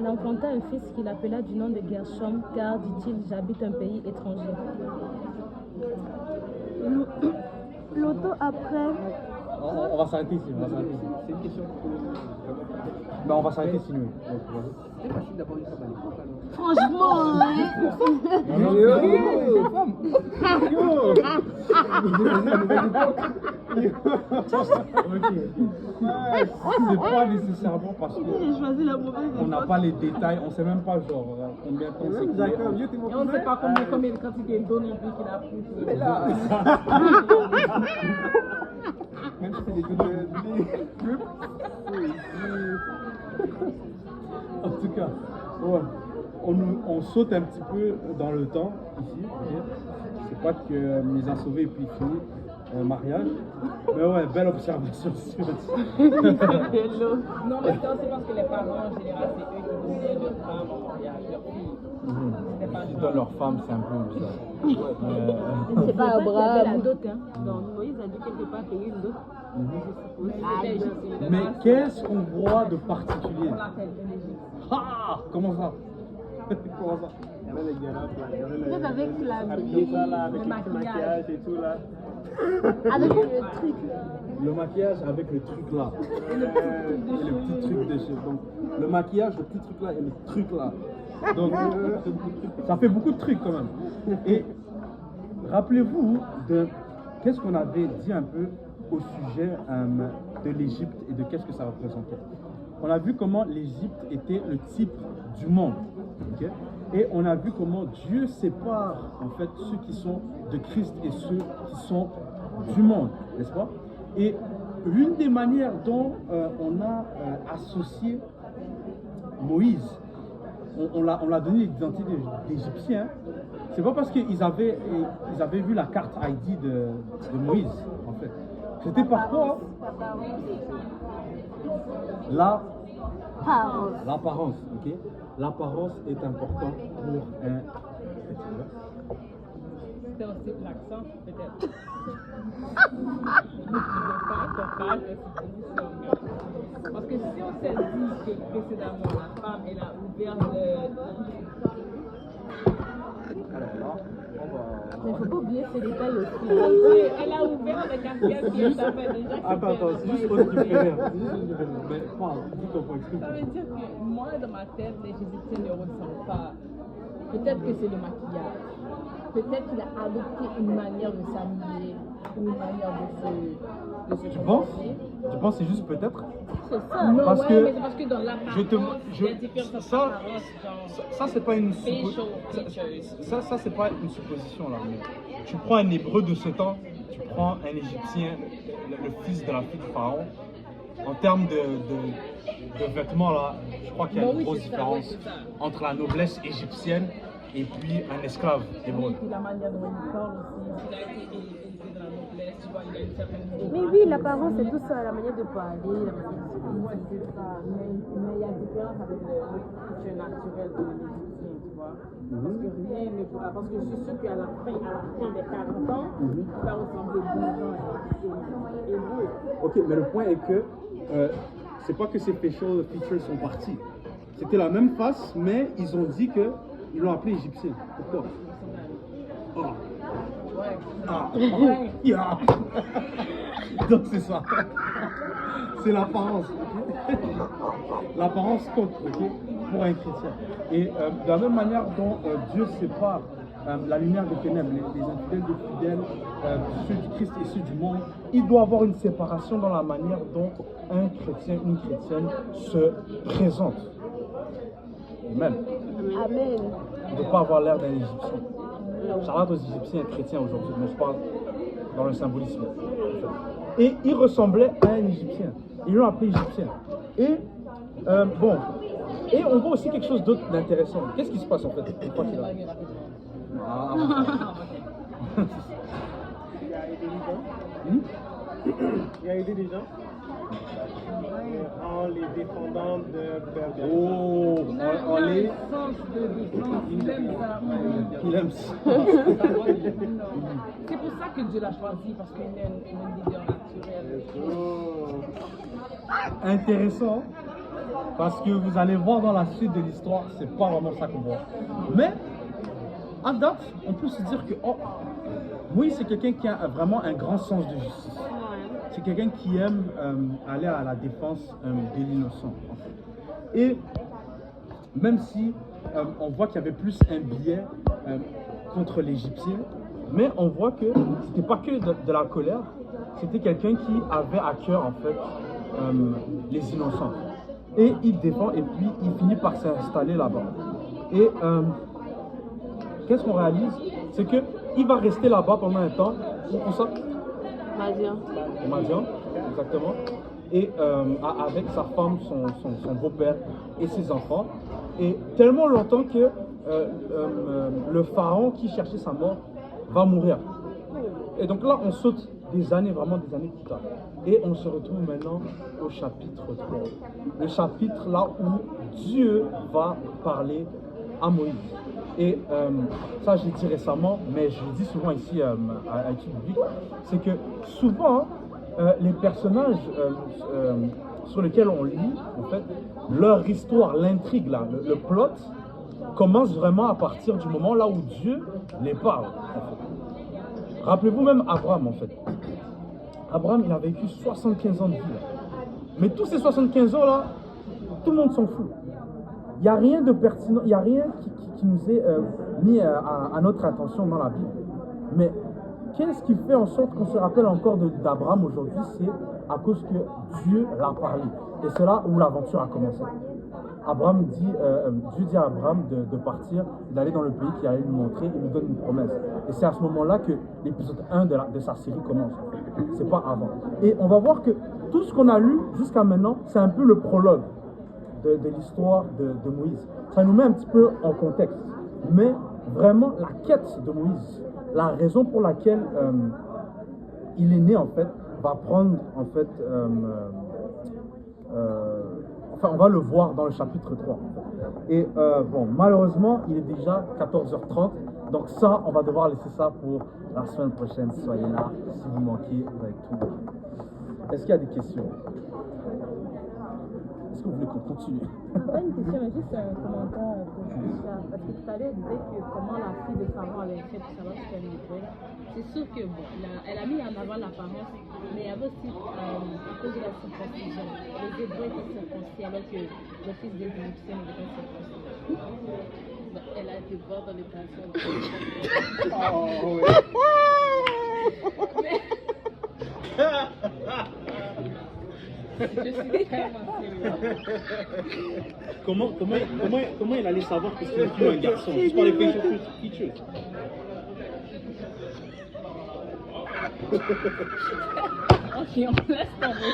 Il enfanta un fils qu'il appela du nom de Gershom, car, dit-il, j'habite un pays étranger. L'auto après. On va s'arrêter ici. C'est une question Ben, on va s'arrêter ici, nous. c'est facile d'avoir une femme à l'époque alors. Franchement, C'est pas nécessairement parce j'ai choisi la mauvaise. qu'on n'a pas les détails, on sait même pas genre combien de temps c'est qu'il est. Et on ne sait pas combien de quantité d'eau non plus qu'il a pris. Mais là, même si c'est des trucs En tout cas, ouais, on saute un petit peu dans le temps ici. Okay. C'est pas que mes insauvés et puis fini mariage. Mais ouais, belle observation. Non, mais ça c'est parce que les parents en général c'est eux qui donnaient leur femme en mariage, leur fille. Ils donnent leur femme, c'est un peu bizarre. C'est pas Il y avait Abraham. la dot, hein. Donc Moïse a dû quelque part payer une dot. Mais qu'est-ce qu'on voit de particulier? On l'appelle l'Égypte. Ah, comment ça? Comment ça? il y avait les gars là, il y avait les. Peut-être avec la Habillés ça là, avec le le petit maquillage et tout là. avec le truc. Le maquillage avec le truc là. Et le petit truc de cheveux. Donc, le maquillage, le petit truc là et le truc là. Donc, ça fait beaucoup de trucs quand même. Et rappelez-vous de qu'est-ce qu'on avait dit un peu au sujet de l'Égypte et de qu'est-ce que ça représentait. On a vu comment l'Égypte était le type du monde. Okay? Et on a vu comment Dieu sépare en fait ceux qui sont de Christ et ceux qui sont du monde, n'est-ce pas? Et l'une des manières dont on a associé Moïse, on l'a donné l'identité d'Égyptien, c'est pas parce qu'ils avaient vu la carte ID de Moïse, en fait. C'était pourquoi l'apparence, ok? L'apparence est importante pour un chrétien. C'était aussi l'accent, peut-être. Parce que si on s'est dit que précédemment la femme elle a ouvert Mais il faut pas oublier ces détails aussi. elle a ouvert le casquette qui est tapé déjà. Attends, c'est juste pour que tu fais rire. Mais parle, dis ton point, explique. Ça veut dire que moi, dans ma tête, les Égyptiens ne ressemblent pas. Peut-être que c'est le maquillage. Peut-être qu'il a adopté une manière de s'habiller ou une manière de se Tu penses? comporter. Tu penses que c'est juste peut-être? C'est ça. Non, Parce ouais, que mais c'est parce que dans l'apparence, il y a différentes apparences, genre ça c'est pas une facial features. ça c'est pas une supposition là. Mais tu prends un hébreu de ce temps, tu prends un égyptien, le fils de la fille de Pharaon. En termes de vêtements là, je crois qu'il y a une grosse différence entre la noblesse égyptienne et puis un esclave hébreu. Et puis la manière dont il parle aussi. Il a été élevé dans la noblesse, tu vois, il a une certaine. Mais oui, l'apparence, c'est tout ça, la manière de parler, la manière de Ouais, c'est ça. Mais il y a différence avec le culture naturel de l'Égyptien, tu vois. Parce que rien ne pourra. Parce que je suis sûr qu'à la fin des 40 ans, il va ressembler beaucoup et hébreu. Ok, mais le point est que c'est pas que ces facial features sont partis. C'était la même face, mais ils ont dit que ils l'ont appelé égyptien. Pourquoi? Ah. Ouais. Ah. Yeah. Donc c'est ça. C'est l'apparence. L'apparence compte, ok, pour un chrétien. Et de la même manière dont Dieu sépare la lumière des ténèbres, les infidèles des fidèles, ceux du Christ et ceux du monde, il doit y avoir une séparation dans la manière dont un chrétien, une chrétienne se présente. Amen. Amen. Il ne doit pas avoir l'air d'un Égyptien. Charlotte aux Égyptiens chrétiens aujourd'hui, mais je parle dans le symbolisme. Et il ressemblait à un Égyptien. Ils l'ont appelé Égyptien. Et bon, et on voit aussi quelque chose d'autre d'intéressant. Qu'est-ce qui se passe en fait une fois qu'il a... Ah. Il a aidé des gens en les défendant de perdre. Oh, on les... Sens de défense, il aime ça. Il aime ça. C'est pour ça que Dieu l'a choisi, parce qu'il est un leader naturel. Intéressant. Parce que vous allez voir dans la suite de l'histoire, c'est pas vraiment ça qu'on voit. Mais, à date, on peut se dire que Moïse, c'est quelqu'un qui a vraiment un grand sens de justice. C'est quelqu'un qui aime aller à la défense de l'innocent. Et même si on voit qu'il y avait plus un biais contre l'Égyptien, mais on voit que c'était pas que de la colère, c'était quelqu'un qui avait à cœur en fait les innocents. Et il défend et puis il finit par s'installer là-bas. Et qu'est-ce qu'on réalise? C'est qu'il va rester là-bas pendant un temps. Où ça? Madian. Au Madian, exactement. Et avec sa femme, son beau-père et ses enfants. Et tellement longtemps que le pharaon qui cherchait sa mort va mourir. Et donc là, on saute des années, vraiment des années plus tard. Et on se retrouve maintenant au chapitre 3. Le chapitre là où Dieu va parler à Moïse. Et ça, je l'ai dit récemment, mais je le dis souvent ici à l'étude biblique, c'est que souvent, les personnages sur lesquels on lit, en fait, leur histoire, l'intrigue, là, le plot, commence vraiment à partir du moment là où Dieu les parle. En fait. Rappelez-vous même Abraham, en fait. Abraham, il a vécu 75 ans de vie. Là. Mais tous ces 75 ans là, tout le monde s'en fout. Il n'y a rien de pertinent, il n'y a rien qui nous est mis à notre attention dans la Bible. Mais qu'est-ce qui fait en sorte qu'on se rappelle encore d'Abraham aujourd'hui? C'est à cause que Dieu l'a parlé. Et c'est là où l'aventure a commencé. Dieu dit à Abraham de partir, d'aller dans le pays qu'il allait lui montrer, il lui donne une promesse. Et c'est à ce moment-là que l'épisode 1 de sa série commence. C'est pas avant. Et on va voir que tout ce qu'on a lu jusqu'à maintenant, c'est un peu le prologue de l'histoire de Moïse. Ça nous met un petit peu en contexte. Mais vraiment, la quête de Moïse, la raison pour laquelle il est né, en fait, va prendre, en fait, on va le voir dans le chapitre 3. Et bon, malheureusement, il est déjà 14h30. Donc ça, on va devoir laisser ça pour la semaine prochaine. Soyez là. Si vous manquez, vous avez tout. Est-ce qu'il y a des questions? Est-ce que vous voulez qu'on continue? Pas une question, mais juste un commentaire pour ça. Parce que tout à l'heure, elle disait que comment la fille de Pharaon avait fait pour savoir si elle était. C'est sûr que bon, elle a mis en avant l'apparence, mais il y avait aussi à cause de la circoncision. Les Hébreux étaient circoncis alors que le fils des Égyptiens n'était pas circoncis. Donc, elle a été voir dans les passions. Oh, oui. Je suis tellement sérieuse. Comment il allait savoir que c'était plus un garçon? Juste par les facial features. Ok, on laisse tomber.